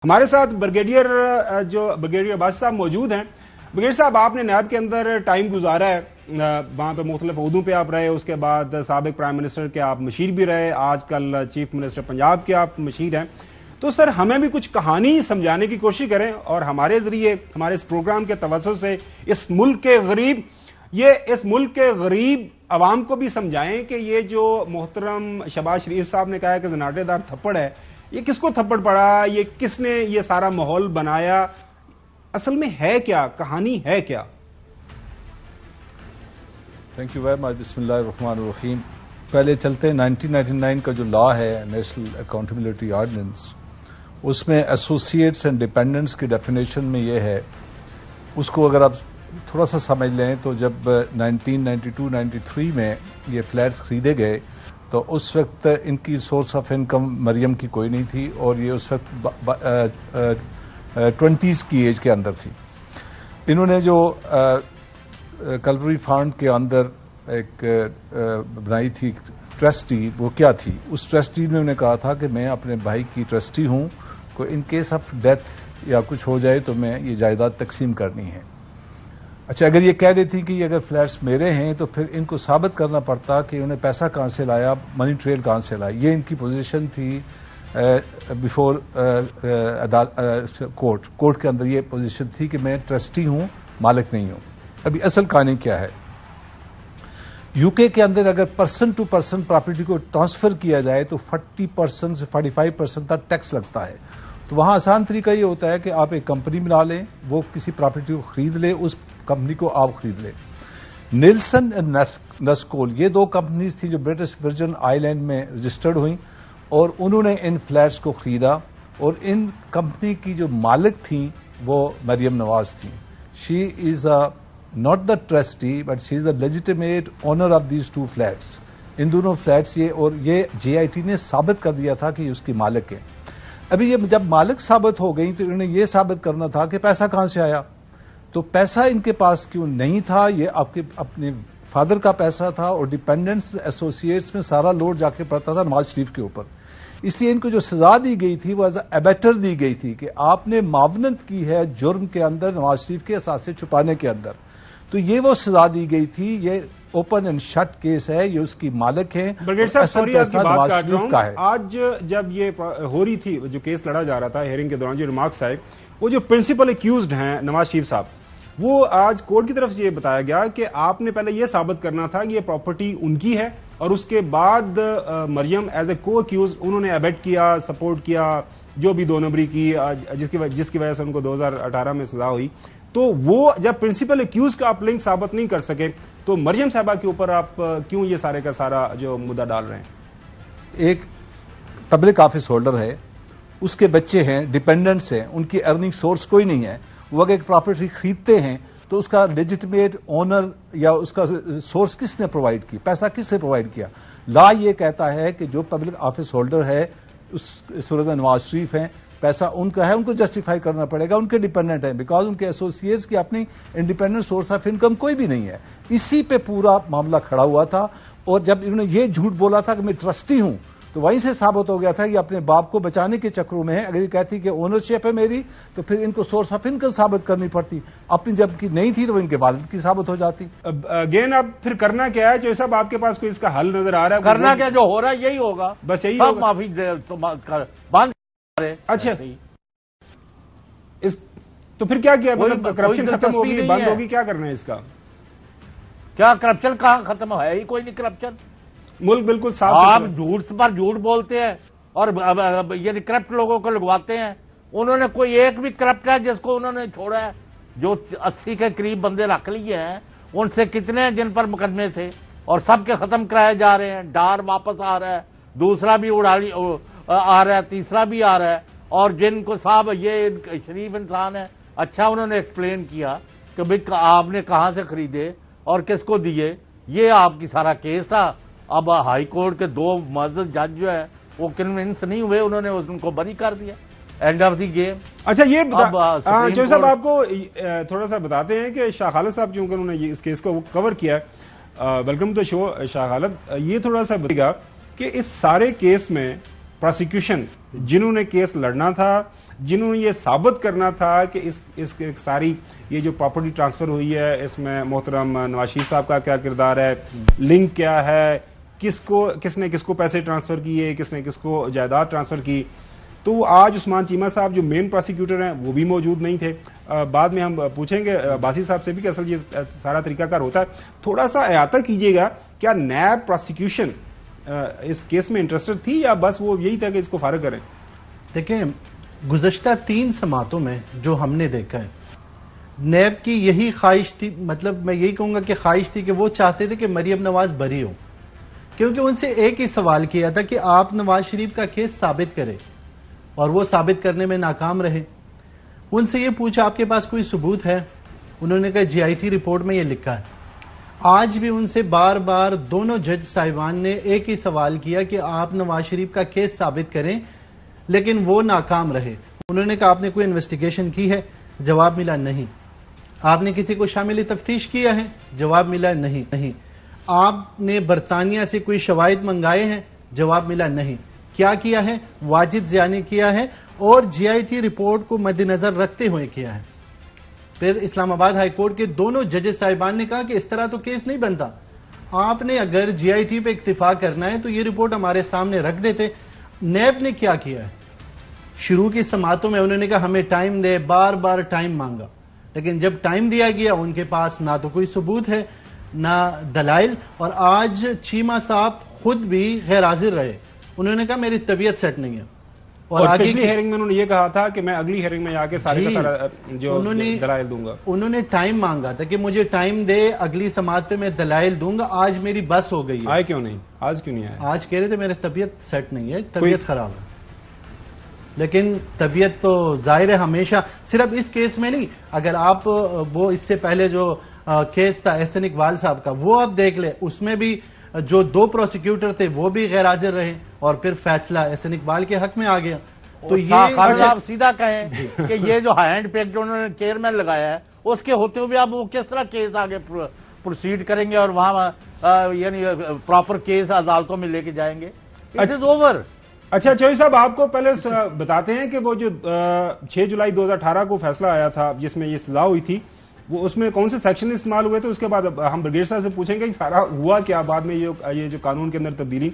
ہمارے ساتھ بریگیڈیئر عباسی صاحب موجود ہیں. بریگیڈیئر صاحب، آپ نے نیب کے اندر ٹائم گزارا ہے، وہاں پہ مختلف عہدوں پہ آپ رہے، اس کے بعد سابق پرائم منسٹر کے آپ مشیر بھی رہے، آج کل چیف منسٹر پنجاب کے آپ مشیر ہیں. تو سر، ہمیں بھی کچھ کہانی سمجھانے کی کوشش کریں اور ہمارے ذریعے، ہمارے اس پروگرام کے توسط سے اس ملک کے غریب عوام کو بھی سمجھائیں کہ یہ جو محترم شہباز شریف صاحب نے کہا ہے کہ زناٹے دار تھپڑ ہے، یہ کس کو تھپڑ پڑا، یہ کس نے یہ سارا ماحول بنایا، اصل میں ہے کیا، کہانی ہے کیا؟ Thank you very much. بسم اللہ الرحمن الرحیم. پہلے چلتے ہیں 1999 کا جو لا ہے نیشنل اکاؤنٹیبلٹی آرڈیننس، اس میں ایسوسیٹس اینڈ ڈیپینڈنٹس کی ڈیفینیشن میں یہ ہے، اس کو اگر آپ تھوڑا سا سمجھ لیں تو جب 1992-93 میں یہ فلیٹس خریدے گئے تو اس وقت ان کی سورس آف انکم مریم کی کوئی نہیں تھی، اور یہ اس وقت 20s کی ایج کے اندر تھی. انہوں نے جو کلوری فنڈ کے اندر ایک بنائی تھی ٹرسٹی، وہ کیا تھی؟ اس ٹرسٹی نے انہیں کہا تھا کہ میں اپنے بھائی کی ٹرسٹی ہوں، کوئی ان کیس آف ڈیتھ یا کچھ ہو جائے تو میں یہ جائیداد تقسیم کرنی ہے. اچھا، اگر یہ کہہ دیتی کہ یہ اگر فلیٹس میرے ہیں تو پھر ان کو ثابت کرنا پڑتا کہ انہیں پیسہ کہاں سے لایا، منی ٹریل کہاں سے لایا. یہ ان کی پوزیشن تھی بیفور کورٹ کے اندر یہ پوزیشن تھی کہ میں ٹرسٹی ہوں، مالک نہیں ہوں. ابھی اصل کہانی کیا ہے؟ یو کے کے اندر اگر پرسن ٹو پرسن پراپرٹی کو ٹرانسفر کیا جائے تو 40% سے 45% تک ٹیکس لگتا ہے. تو وہاں آسان طریقہ یہ ہوتا ہے کہ آپ ایک کمپنی بنا لیں، وہ کسی پراپرٹی کو خرید لے، اس کمپنی کو آپ خرید لیں. نیلسن اینڈ نسکول، یہ دو کمپنیز تھی جو برٹش ورجن آئی لینڈ میں رجسٹرڈ ہوئیں، اور انہوں نے ان فلیٹس کو خریدا، اور ان کمپنی کی جو مالک تھیں وہ مریم نواز تھیں. شی از not the trustee but she is the legitimate owner of these two flats. ان دونوں فلیٹس اور یہ جے آئی ٹی نے ثابت کر دیا تھا کہ یہ اس کی مالک ہے. ابھی یہ جب مالک ثابت ہو گئی تو انہوں نے یہ ثابت کرنا تھا کہ پیسہ کہاں سے آیا. تو پیسہ ان کے پاس کیوں نہیں تھا؟ یہ آپ کے اپنے فادر کا پیسہ تھا، اور ڈیپینڈنٹس ایسوسیٹس میں سارا لوڈ جا کے پڑتا تھا نواز شریف کے اوپر. اس لیے ان کو جو سزا دی گئی تھی وہ ایز اے ایبیٹر دی گئی تھی کہ آپ نے معاونت کی ہے جرم کے اندر، نواز شریف کے اثاثے چھپانے کے اندر. تو یہ وہ سزا دی گئی تھی. یہ اوپن اینڈ شٹ کیس ہے، یہ اس کی مالک ہے. بریگیڈیئر صاحب، سوری آپ کی بات کاٹ رہا ہوں. آج جب یہ ہو رہی تھی، جو کیس لڑا جا رہا تھا، ہیئرنگ کے دوران جو ریمارکس آئے، وہ جو پرنسپل ایکیوزڈ ہیں نواز شریف صاحب، وہ آج کورٹ کی طرف سے یہ بتایا گیا کہ آپ نے پہلے یہ ثابت کرنا تھا کہ یہ پراپرٹی ان کی ہے، اور اس کے بعد مریم ایز اے کو ایکیوز انہوں نے ایبیٹ کیا، سپورٹ کیا، جو بھی 2 نمبری کی، جس کی وجہ سے ان کو 2018 میں سزا ہوئی. تو وہ جب پرنسپل ایکیوز کا آپ لنک ثابت نہیں کر سکے تو مریم صاحبہ کے اوپر آپ کیوں یہ سارے کا سارا جو مدعا ڈال رہے ہیں؟ ایک پبلک آفس ہولڈر ہے، اس کے بچے ہیں، ڈیپینڈنٹس ہیں، ان کی ارننگ سورس کوئی نہیں ہے. وہ اگر ایک پراپرٹی خریدتے ہیں تو اس کا لیجٹمیٹ اونر یا اس کا سورس کس نے پرووائڈ کی، پیسہ کس نے پرووائڈ کیا؟ لا یہ کہتا ہے کہ جو پبلک آفس ہولڈر ہے، اس صورت میں نواز شریف ہیں، پیسہ ان کا ہے، ان کو جسٹیفائی کرنا پڑے گا، ان کے ڈیپینڈنٹ ہیں، بیکاز ان کے ایسوسیٹس کی اپنی انڈیپینڈنٹ سورس آف انکم کوئی بھی نہیں ہے. اسی پہ پورا معاملہ کھڑا ہوا تھا. اور جب انہوں نے یہ جھوٹ بولا تھا کہ میں ٹرسٹی ہوں، تو وہیں سے ثابت ہو گیا تھا کہ اپنے باپ کو بچانے کے چکروں میں ہے. اگر یہ کہتی کہ اونرشپ ہے میری تو پھر ان کو سورس آف انکم ثابت کرنی پڑتی. اپنی جب کی نہیں تھی تو وہ ان کے والد کی ثابت ہو جاتی. اگین اب پھر کرنا کیا ہے؟ جو صاحب آپ کے پاس کوئی اس کا حل نظر آ رہا ہے؟ کرنا کیا، جو ہو رہا ہے یہی ہوگا، بس یہی سب معافی بند. اچھا، تو پھر کیا مطلب کرپشن ختم ہوگی، بند ہوگی، کیا کرنا ہے اس کا؟ کیا کرپشن کہاں ختم ہے ہی کوئی نہیں. کرپشن ملک بالکل صاف. آپ جھوٹ پر جھوٹ بولتے ہیں اور یعنی کرپٹ لوگوں کو لگواتے ہیں. انہوں نے کوئی ایک بھی کرپٹ ہے جس کو انہوں نے چھوڑا ہے؟ جو 80 کے قریب بندے رکھ لیے ہیں، ان سے کتنے ہیں جن پر مقدمے تھے، اور سب کے ختم کرائے جا رہے ہیں. ڈار واپس آ رہا ہے، دوسرا بھی آ رہا ہے، تیسرا بھی آ رہا ہے. اور جن کو صاحب یہ شریف انسان ہے، اچھا انہوں نے ایکسپلین کیا کہ بھئی آپ نے کہاں سے خریدے اور کس کو دیے. یہ آپ کی سارا کیس تھا. اب ہائی کورٹ کے 2 معزز جج جو ہے وہ کنونس نہیں ہوئے، انہوں نے ان کو بری کر دیا. And of the game. اچھا، یہ جو صاحب آپ کو تھوڑا سا بتاتے ہیں کہ شاہ خالد صاحب چونکہ انہوں نے اس کیس کو کور کیا ہے، ویلکم ٹو شو شاہ خالد. یہ تھوڑا سا بتائے گا کہ اس سارے کیس میں پروسیکیوشن جنہوں نے کیس لڑنا تھا، جنہوں نے یہ ثابت کرنا تھا کہ اس ساری یہ جو پراپرٹی ٹرانسفر ہوئی ہے اس میں محترم نواز شریف صاحب کا کیا کردار ہے، لنک کیا ہے، کس نے کس کو پیسے ٹرانسفر کیے، کس نے کس کو جائیداد ٹرانسفر کی. تو آج عثمان چیمہ صاحب جو مین پروسیکیوٹر ہیں وہ بھی موجود نہیں تھے. بعد میں ہم پوچھیں گے باسی صاحب سے بھی کہ اصل یہ سارا طریقہ کار ہوتا ہے. تھوڑا سا احاطہ کیجیے گا، کیا نیب پروسیکیوشن اس کیس میں انٹرسٹڈ تھی یا بس وہ یہی تھا کہ اس کو فارغ کریں؟ دیکھیں، گزشتہ 3 سماعتوں میں جو ہم نے دیکھا ہے، نیب کی یہی خواہش تھی، مطلب میں یہی کہوں گا کہ خواہش تھی کہ وہ چاہتے تھے کہ مریم نواز بری ہو، کیونکہ ان سے ایک ہی سوال کیا تھا کہ آپ نواز شریف کا کیس ثابت کریں، اور وہ ثابت کرنے میں ناکام رہے. ان سے یہ پوچھا آپ کے پاس کوئی ثبوت ہے؟ انہوں نے کہا جی آئی ٹی رپورٹ میں یہ لکھا ہے. آج بھی ان سے بار بار دونوں جج صاحبان نے ایک ہی سوال کیا کہ آپ نواز شریف کا کیس ثابت کریں، لیکن وہ ناکام رہے. انہوں نے کہا آپ نے کوئی انویسٹیگیشن کی ہے؟ جواب ملا نہیں. آپ نے کسی کو شامل تفتیش کیا ہے؟ جواب ملا نہیں. آپ نے برطانیہ سے کوئی شواہد منگائے ہیں؟ جواب ملا نہیں. کیا کیا ہے؟ واجد ضیاء نے کیا ہے اور جی آئی ٹی رپورٹ کو مد نظر رکھتے ہوئے کیا ہے. پھر اسلام آباد ہائی کورٹ کے دونوں ججز صاحبان نے کہا کہ اس طرح تو کیس نہیں بنتا، آپ نے اگر جی آئی ٹی پہ اکتفا کرنا ہے تو یہ رپورٹ ہمارے سامنے رکھ دیتے. نیب نے کیا کیا ہے؟ شروع کی سماعتوں میں انہوں نے کہا ہمیں ٹائم دے، بار بار ٹائم مانگا، لیکن جب ٹائم دیا گیا ان کے پاس نہ تو کوئی ثبوت ہے نہ دلائل. اور آج چیمہ صاحب خود بھی غیر حاضر رہے. انہوں نے کہا میری طبیعت سیٹ نہیں ہے. اور پچھلی ہیئرنگ میں انہوں نے یہ کہا تھا کہ میں اگلی ہیئرنگ میں آ کے سارے کا سارا جو دلائل دوں گا. انہوں نے ٹائم مانگا تھا کہ مجھے ٹائم دے، اگلی سماعت پہ میں دلائل دوں گا. آج میری بس ہو گئی ہے. آئے کیوں نہیں؟ آج کیوں نہیں آئے؟ آج کہہ رہے تھے میری طبیعت سیٹ نہیں ہے، طبیعت خراب ہے. لیکن طبیعت تو ظاہر ہے ہمیشہ، صرف اس کیس میں نہیں. اگر آپ وہ اس سے پہلے جو کیس تھا احسن اقبال صاحب کا وہ آپ دیکھ لیں، اس میں بھی جو 2 پروسیکیوٹر تھے وہ بھی غیر حاضر رہے اور پھر فیصلہ احسن اقبال کے حق میں آ گیا. تو یہ آپ سیدھا کہیں کہ یہ جو ہینڈ پیک جو انہوں نے چیئرمین لگایا ہے اس کے ہوتے ہوئے آپ وہ کس طرح کیس آگے پروسیڈ کریں گے اور وہاں یعنی پراپر کیس عدالتوں میں لے کے جائیں گے؟ It is over. اچھا چوہی صاحب، آپ کو پہلے بتاتے ہیں کہ وہ جو 6 جولائی 2018 کو فیصلہ آیا تھا جس میں یہ سزا ہوئی تھی، وہ اس میں کون سے سیکشن استعمال ہوئے تھے؟ اس کے بعد ہم بریگیڈ صاحب سے پوچھیں گے سارا ہوا کیا بعد میں یہ جو قانون کے اندر تبدیلی.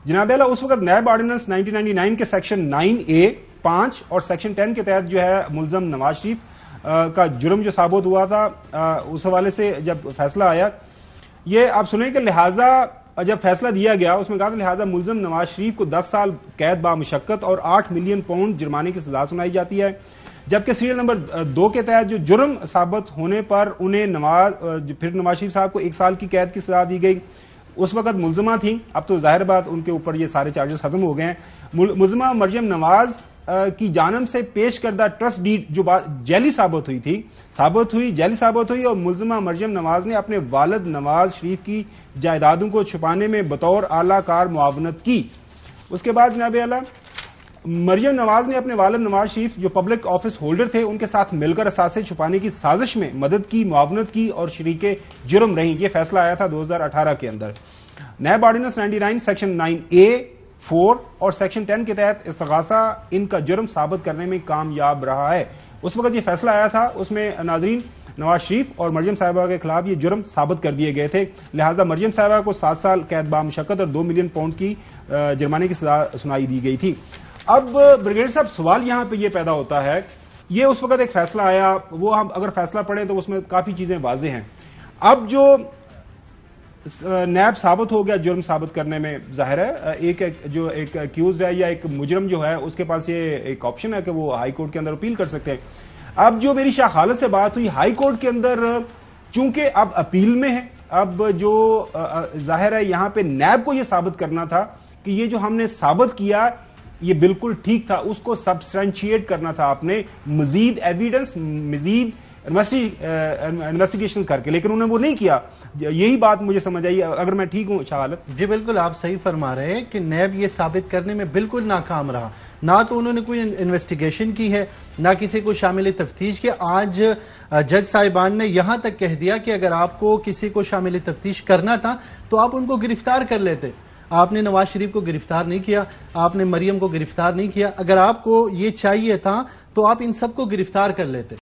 جناب اعلیٰ، اس وقت نیب آرڈیننس 1999 کے سیکشن 9A 5 اور سیکشن 10 کے تحت جو ہے ملزم نواز شریف کا جرم جو ثابت ہوا تھا، اس حوالے سے جب فیصلہ آیا یہ آپ سنیں کہ لہٰذا جب فیصلہ دیا گیا اس میں کہا تھا لہٰذا ملزم نواز شریف کو 10 سال قید بامشقت اور 8 ملین پاؤنڈ جرمانے کی سزا سنائی جاتی ہے. جبکہ سیریل نمبر 2 کے تحت جو جرم ثابت ہونے پر انہیں پھر نواز شریف صاحب کو 1 سال کی قید کی سزا دی گئی. اس وقت ملزمہ تھیں، اب تو ظاہر بات ان کے اوپر یہ سارے چارجز ختم ہو گئے ہیں. ملزمہ مریم نواز کی جانب سے پیش کردہ ٹرسٹ ڈیڈ جو جعلی ثابت ہوئی اور ملزمہ مریم نواز نے اپنے والد نواز شریف کی جائیدادوں کو چھپانے میں بطور اعلی کار معاونت کی. اس کے بعد جناب اعلیٰ مریم نواز نے اپنے والد نواز شریف جو پبلک آفس ہولڈر تھے ان کے ساتھ مل کر اثاثے چھپانے کی سازش میں مدد کی، معاونت کی اور شریک جرم رہیں. یہ فیصلہ آیا تھا 2018 کے اندر. نیب آرڈیننس 99 سیکشن 9A 4 اور سیکشن 10 کے تحت استغاثہ ان کا جرم ثابت کرنے میں کامیاب رہا ہے. اس وقت یہ فیصلہ آیا تھا، اس میں ناظرین نواز شریف اور مریم صاحبہ کے خلاف یہ جرم ثابت کر دیے گئے تھے. لہذا مریم صاحبہ کو 7 سال قید بامشقت اور 2 ملین پاؤنڈ کی جرمانے کی سزا سنائی دی گئی تھی. اب بریگیڈ صاحب سوال یہاں پہ یہ پیدا ہوتا ہے، یہ اس وقت ایک فیصلہ آیا، وہ ہم اگر فیصلہ پڑھیں تو اس میں کافی چیزیں واضح ہیں. اب جو نیب ثابت ہو گیا جرم ثابت کرنے میں، ظاہر ہے ایک ایکیوزڈ ہے یا ایک مجرم جو ہے اس کے پاس یہ ایک آپشن ہے کہ وہ ہائی کورٹ کے اندر اپیل کر سکتے ہیں. اب جو میری شاہ خالد سے بات ہوئی ہائی کورٹ کے اندر چونکہ اب اپیل میں ہے، اب جو ظاہر ہے یہاں پہ نیب کو یہ ثابت کرنا تھا کہ یہ جو ہم نے ثابت کیا یہ بالکل ٹھیک تھا، اس کو سبسٹینشیٹ کرنا تھا آپ نے مزید ایویڈنس، مزید انویسٹیگیشن کر کے، لیکن انہوں نے وہ نہیں کیا. یہی بات مجھے سمجھ آئی، اگر میں ٹھیک ہوں شاہ خالد؟ جی بالکل آپ صحیح فرما رہے ہیں کہ نیب یہ ثابت کرنے میں بالکل ناکام رہا. نہ تو انہوں نے کوئی انویسٹیگیشن کی ہے، نہ کسی کو شامل تفتیش کیا. آج جج صاحبان نے یہاں تک کہہ دیا کہ اگر آپ کو کسی کو شامل تفتیش کرنا تھا تو آپ ان کو گرفتار کر لیتے. آپ نے نواز شریف کو گرفتار نہیں کیا، آپ نے مریم کو گرفتار نہیں کیا. اگر آپ کو یہ چاہیے تھا تو آپ ان سب کو گرفتار کر لیتے.